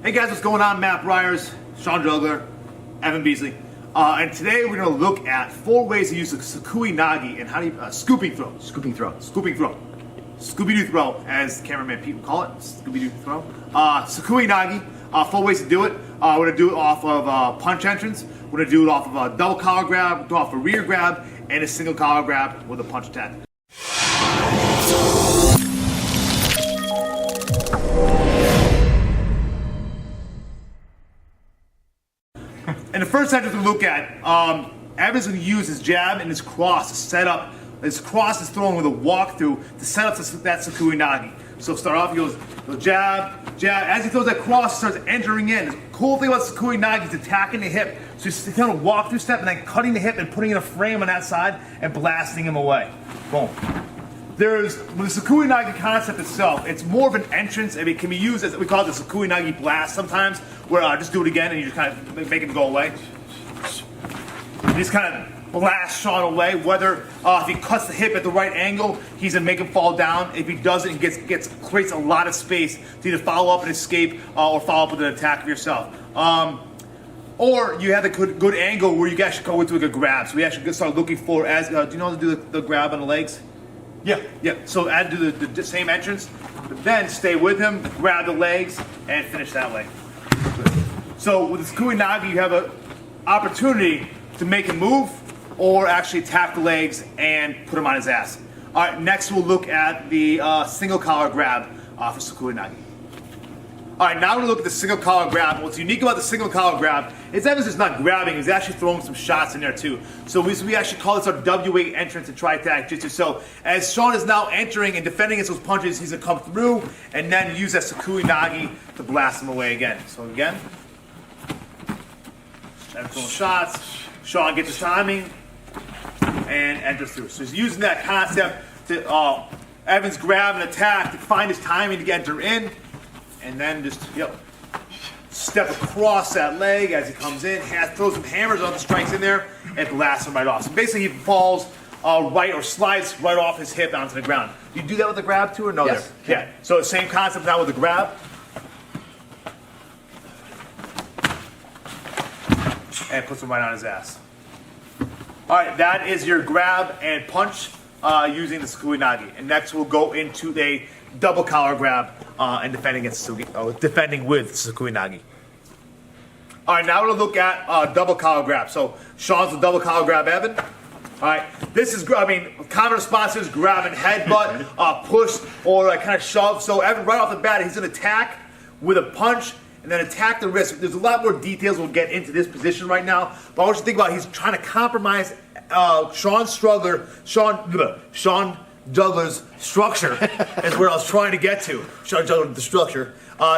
Hey guys, what's going on? Matt Briers, Sean Juggler, Evan Beasley. And today we're going to look at 4 ways to use the Sukui Nage and how do you, scooping throw. Scooping throw. Scooby-Doo throw, as cameraman Pete would call it. Scooby-Doo throw. Sukui Nage, 4 ways to do it. We're going to do it off of punch entrance. We're going to do it off of a double collar grab, do it off a rear grab, and a single collar grab with a punch attack. And the first entrance we look at, Evan's going to use his jab and his cross to set up. His cross is thrown with a walkthrough to set up that Sukui Nage. So start off, he goes jab, jab. As he throws that cross, he starts entering in. The cool thing about Sukui Nage is attacking the hip. So he's kind of walk-through step and then cutting the hip and putting in a frame on that side and blasting him away. Boom. With the Sukui Nage concept itself, it's more of an entrance, and it can be used as, we call it the Sukui Nage blast sometimes, where just do it again and you just kind of make him go away. You just kind of blast Sean away, whether if he cuts the hip at the right angle, he's gonna make him fall down. If he doesn't, it creates a lot of space to either follow up and escape or follow up with an attack of yourself. Or you have a good angle where you guys should go into a grab. So we actually start looking for, as do you know how to do the grab on the legs? Yeah. So add to the same entrance, but then stay with him, grab the legs, and finish that way. So with the Sukui Nage, you have an opportunity to make him move, or actually tap the legs and put him on his ass. All right, next we'll look at the single collar grab for Sukui Nage. All right, now we're going to look at the single collar grab. What's unique about the single collar grab is Evan's just not grabbing, he's actually throwing some shots in there too. So we actually call this our W8 entrance in TRITAC-Jitsu. So as Sean is now entering and defending against those punches, he's going to come through and then use that Sukui Nage to blast him away again. So again, Evan throwing shots, Sean gets his timing, and enters through. So he's using that concept to Evan's grab and attack to find his timing to enter in. And then just, step across that leg as he comes in, throws some hammers on the strikes in there, and blasts him right off. So basically he falls right or slides right off his hip onto the ground. Do you do that with the grab too or no? Yes. Yeah. So the same concept now with the grab. And puts him right on his ass. All right, that is your grab and punch using the Sukui Nage. And next we'll go into a double collar grab and defending with Sukui Nage. All right, now we're gonna look at double collar grab. So Sean's the double collar grab Evan. All right, this is, common response is grab and headbutt, push, or kind of shove. So Evan, right off the bat, he's gonna attack with a punch and then attack the wrist. There's a lot more details we'll get into this position right now, but I want you to think about he's trying to compromise Sean Juggler's structure is where I was trying to get to. Sean Juggler, the structure.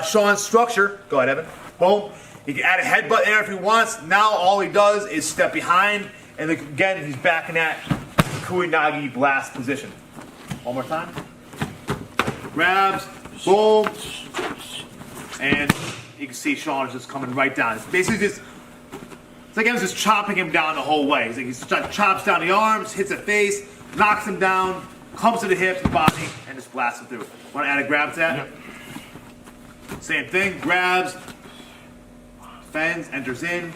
Sean's structure, go ahead Evan, boom. He can add a headbutt there if he wants. Now all he does is step behind, and again, he's back in that Sukui Nage blast position. One more time. Grabs, boom, and you can see Sean is just coming right down. It's basically it's like Evan's just chopping him down the whole way. He chops down the arms, hits the face, knocks him down, comes to the hips, the body, and just blasts him through. Want to add a grab to that? Yep. Same thing, grabs, fends, enters in,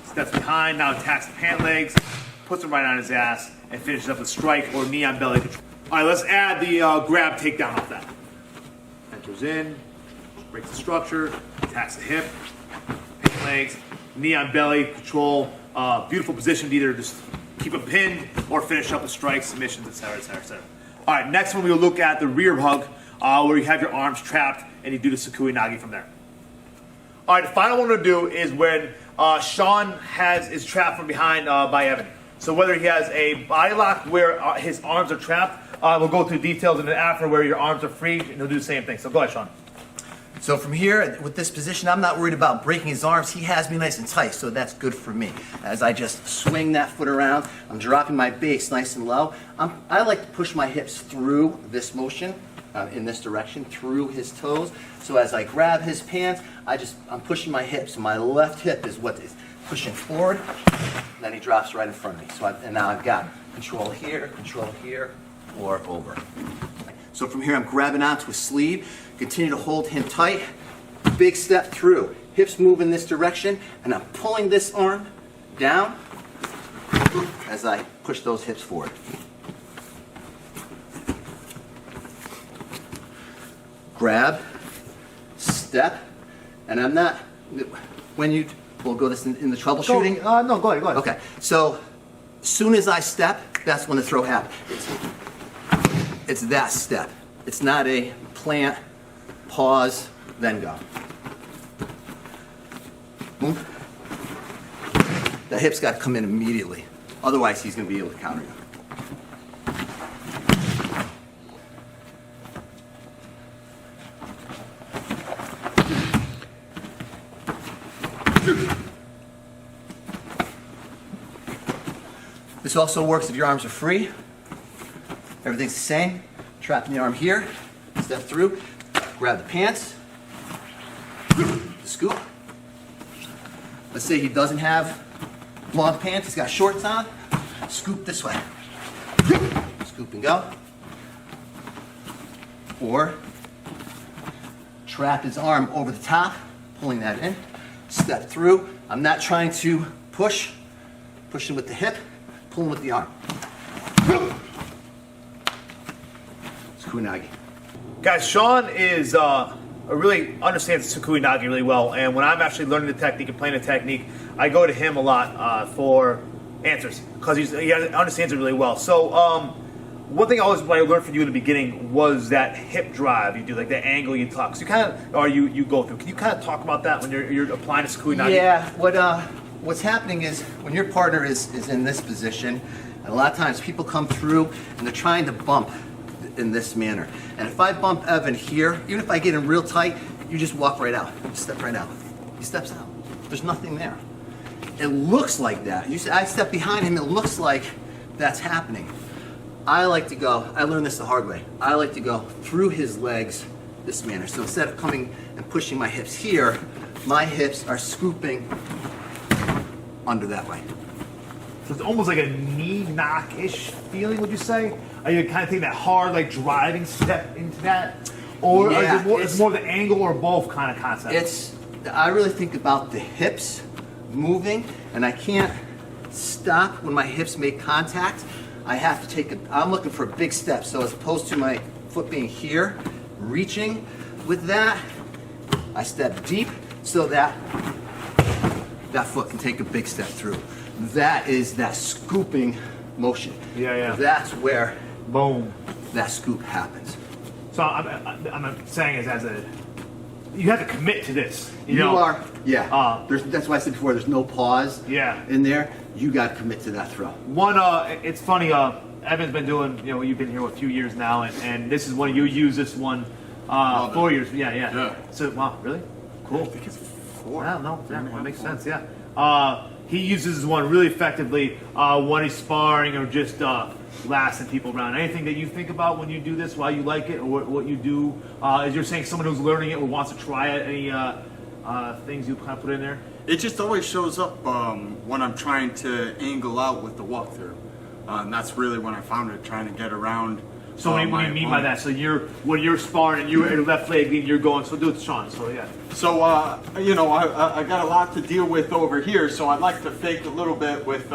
steps behind, now attacks the pant legs, puts him right on his ass, and finishes up with strike or knee on belly control. All right, let's add the grab takedown off that. Enters in, breaks the structure, attacks the hip, pant legs, knee on belly control. Beautiful position to either just keep him pinned or finish up with strikes, submissions, etc., etc., etc. All right, next one we'll look at the rear hug, where you have your arms trapped and you do the Sukui Nage from there. All right, the final one we'll do is when Sean is trapped from behind by Evan. So whether he has a body lock where his arms are trapped, we'll go through details in the after where your arms are free, and he'll do the same thing. So go ahead, Sean. So from here, with this position, I'm not worried about breaking his arms. He has me nice and tight, so that's good for me. As I just swing that foot around, I'm dropping my base nice and low. I like to push my hips through this motion, in this direction, through his toes. So as I grab his pants, I'm pushing my hips. So my left hip is what is pushing forward, and then he drops right in front of me. And now I've got control here, or over. So from here, I'm grabbing onto his sleeve, continue to hold him tight, big step through. Hips move in this direction, and I'm pulling this arm down as I push those hips forward. Grab, step, and I'm not, when you, we'll go this in the troubleshooting. No, go ahead. Okay, so as soon as I step, that's when the throw happens. It's that step. It's not a plant, pause, then go. Boom. The hip's got to come in immediately. Otherwise, he's going to be able to counter you. This also works if your arms are free. Everything's the same. Trapping the arm here, step through, grab the pants, the scoop. Let's say he doesn't have long pants, he's got shorts on, scoop this way. Scoop and go. Or trap his arm over the top, pulling that in, step through. I'm not trying to push, pushing with the hip, pulling with the arm. Sukui Nage. Guys, Sean is really understands Sukui Nage really well, and when I'm actually learning the technique and playing the technique, I go to him a lot for answers because he understands it really well. So one thing what I learned from you in the beginning was that hip drive you do, like the angle you talk. So you kind of, or you go through. Can you kind of talk about that when you're applying to Sukui Nage? Yeah. What's happening is when your partner is in this position, and a lot of times people come through and they're trying to bump in this manner. And if I bump Evan here, even if I get him real tight, you just walk right out. You step right out. He steps out. There's nothing there. It looks like that. I step behind him, it looks like that's happening. I like to go, I learned this the hard way. I like to go through his legs this manner. So instead of coming and pushing my hips here, my hips are scooping under that way. So it's almost like a knee knock-ish feeling, would you say? Are you kind of taking that hard, like driving step into that? Or Yeah, it's more the angle or both kind of concept? I really think about the hips moving, and I can't stop when my hips make contact. I have to I'm looking for a big step. So as opposed to my foot being here, reaching with that, I step deep so that that foot can take a big step through. That is that scooping motion. Yeah. That's where Boom. that scoop happens. So I'm saying is you have to commit to this. You know? are, yeah. That's why I said before, there's no pause in there. You got to commit to that throw. It's funny, Evan's been doing, you've been here a few years now, and this is one, you use this one 4 years. Yeah. So, wow, really? Cool. I think it's 4. Wow, no, that makes sense, yeah. He uses this one really effectively when he's sparring or just lasting people around. Anything that you think about when you do this, why you like it, or what you do? Is you're saying someone who's learning it or wants to try it, any things you kind of put in there? It just always shows up when I'm trying to angle out with the walkthrough. And that's really when I found it, trying to get around. So what do you mean by that? So when you're sparring and you're left leg and you're going, so do it, Sean, so yeah. So, I got a lot to deal with over here, so I'd like to fake a little bit with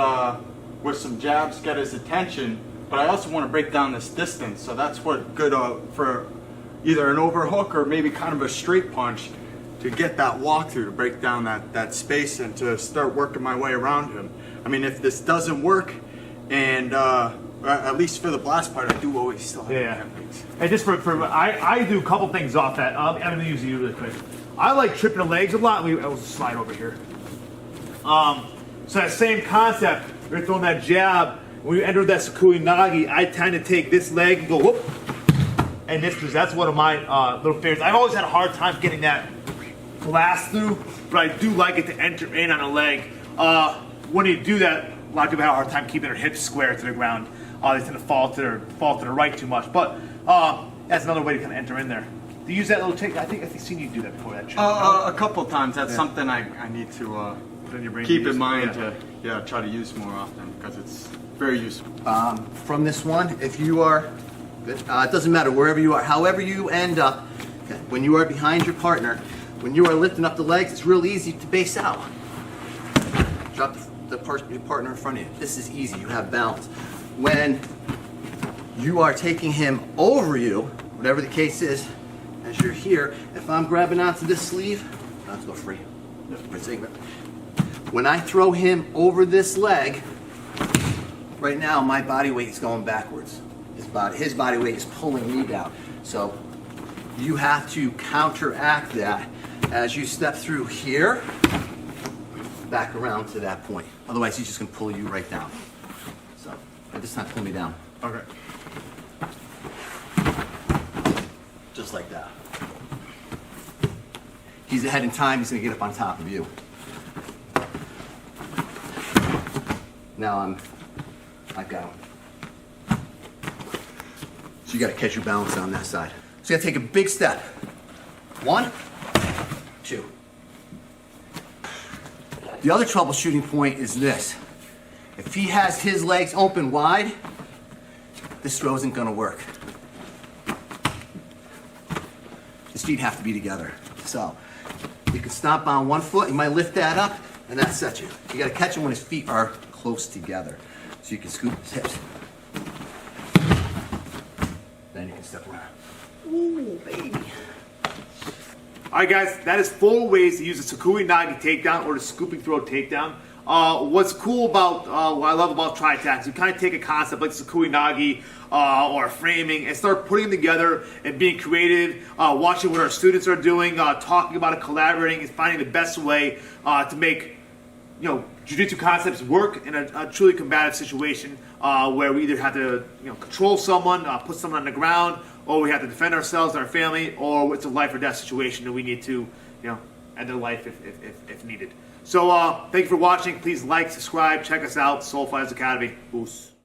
some jabs, get his attention, but I also want to break down this distance, so that's what good for either an overhook or maybe kind of a straight punch to get that walkthrough, to break down that space and to start working my way around him. I mean, if this doesn't work, and at least for the blast part, I do always still have techniques. And just I do a couple things off that. I'm gonna use you really quick. I like tripping the legs a lot. I'll slide over here. So that same concept, we're throwing that jab. When we enter that Sukui Nage, I tend to take this leg and go whoop, and this, because that's one of my little favorites. I've always had a hard time getting that blast through, but I do like it to enter in on a leg. When you do that, a lot of people have a hard time keeping their hips square to the ground. They tend to fall to the right too much. But that's another way to kind of enter in there. Do you use that little trick? I think I've seen you do that before. That trick. A couple times. That's something I need to Put in your brain keep in mind to try to use more often because it's very useful. From this one, if you are, it doesn't matter wherever you are, however you end up, okay, when you are behind your partner, When you are lifting up the legs, it's real easy to base out. Drop your partner in front of you. This is easy, you have balance. When you are taking him over you, whatever the case is, as you're here, if I'm grabbing onto this sleeve, let's go free. When I throw him over this leg, right now my body weight is going backwards. His body weight is pulling me down. So you have to counteract that as you step through here, back around to that point. Otherwise he's just gonna pull you right down. So at this time, pull me down. Okay. Just like that. He's ahead in time, he's gonna get up on top of you. Now I've got him. So you gotta catch your balance on that side. So you gotta take a big step. 1, 2. The other troubleshooting point is this. If he has his legs open wide, this throw isn't gonna work. His feet have to be together. So you can stomp on one foot, you might lift that up, and that sets you. You gotta catch him when his feet are close together. So you can scoop his hips. Then you can step around. Ooh, baby. All right, guys, that is 4 ways to use the Sukui Nage takedown or the scooping throw takedown. What's cool about, what I love about TRITAC is you kind of take a concept like Sukui Nage or framing and start putting them together and being creative, watching what our students are doing, talking about it, collaborating, and finding the best way to make, jiu-jitsu concepts work in a truly combative situation where we either have to, control someone, put someone on the ground, or we have to defend ourselves and our family, or it's a life or death situation and we need to, end their life if needed. So thank you for watching. Please like, subscribe, check us out, Soul Fighters Academy. Boos.